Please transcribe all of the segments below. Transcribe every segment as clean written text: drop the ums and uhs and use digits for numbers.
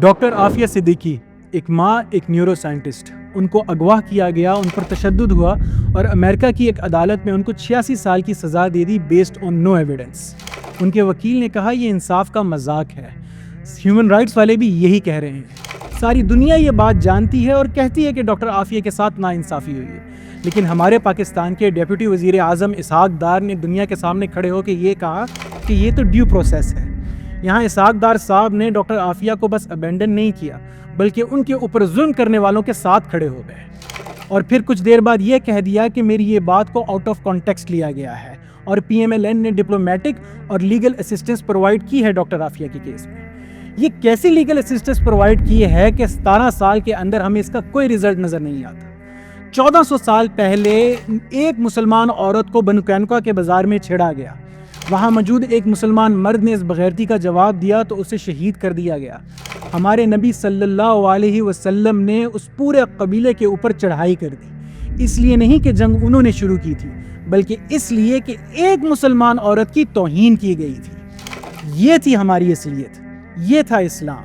Doctor Aafia Siddiqui ایک ماں، ایک نیورو سائنٹسٹ، ان کو اغوا کیا گیا، ان پر تشدد ہوا اور امریکہ کی ایک عدالت میں ان کو 86 سال کی سزا دے دی بیسڈ آن نو ایویڈنس۔ ان کے وکیل نے کہا یہ انصاف کا مذاق ہے۔ ہیومن رائٹس والے بھی یہی کہہ رہے ہیں۔ ساری دنیا یہ بات جانتی ہے اور کہتی ہے کہ ڈاکٹر عافیہ کے ساتھ ناانصافی ہوئی ہے، لیکن ہمارے پاکستان کے ڈیپٹی وزیر اعظم اسحاق ڈار نے دنیا کے سامنے کھڑے ہو کے یہ کہا کہ یہ تو ڈیو پروسیس ہے۔ یہاں اسحاق ڈار صاحب نے ڈاکٹر عافیہ کو بس ابینڈن نہیں کیا، بلکہ ان کے اوپر ظلم کرنے والوں کے ساتھ کھڑے ہو گئے، اور پھر کچھ دیر بعد یہ کہہ دیا کہ میری یہ بات کو آؤٹ آف کانٹیکسٹ لیا گیا ہے، اور پی ایم ایل این نے ڈپلومیٹک اور لیگل اسسٹنس پرووائڈ کی ہے ڈاکٹر عافیہ کے کیس میں۔ یہ کیسی لیگل اسسٹنس پرووائڈ کی ہے کہ 17 سال کے اندر ہمیں اس کا کوئی رزلٹ نظر نہیں آتا۔ 1400 سال پہلے ایک مسلمان عورت کو بنو قینقاع کے بازار میں چھیڑا گیا، وہاں موجود ایک مسلمان مرد نے اس بغیرتی کا جواب دیا تو اسے شہید کر دیا گیا۔ ہمارے نبی صلی اللہ علیہ وسلم نے اس پورے قبیلے کے اوپر چڑھائی کر دی، اس لیے نہیں کہ جنگ انہوں نے شروع کی تھی، بلکہ اس لیے کہ ایک مسلمان عورت کی توہین کی گئی تھی۔ یہ تھی ہماری اصلیت، یہ تھا اسلام۔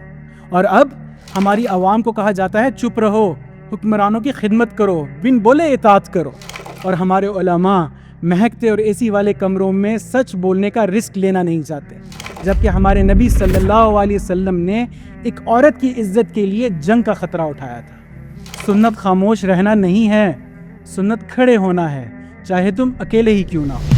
اور اب ہماری عوام کو کہا جاتا ہے چپ رہو، حکمرانوں کی خدمت کرو، بن بولے اطاعت کرو، اور ہمارے علماء مہکتے اور اے سی والے کمروں میں سچ بولنے کا رسک لینا نہیں چاہتے، جبکہ ہمارے نبی صلی اللہ علیہ وسلم نے ایک عورت کی عزت کے لیے جنگ کا خطرہ اٹھایا تھا۔ سنت خاموش رہنا نہیں ہے، سنت کھڑے ہونا ہے، چاہے تم اکیلے ہی کیوں نہ ہو۔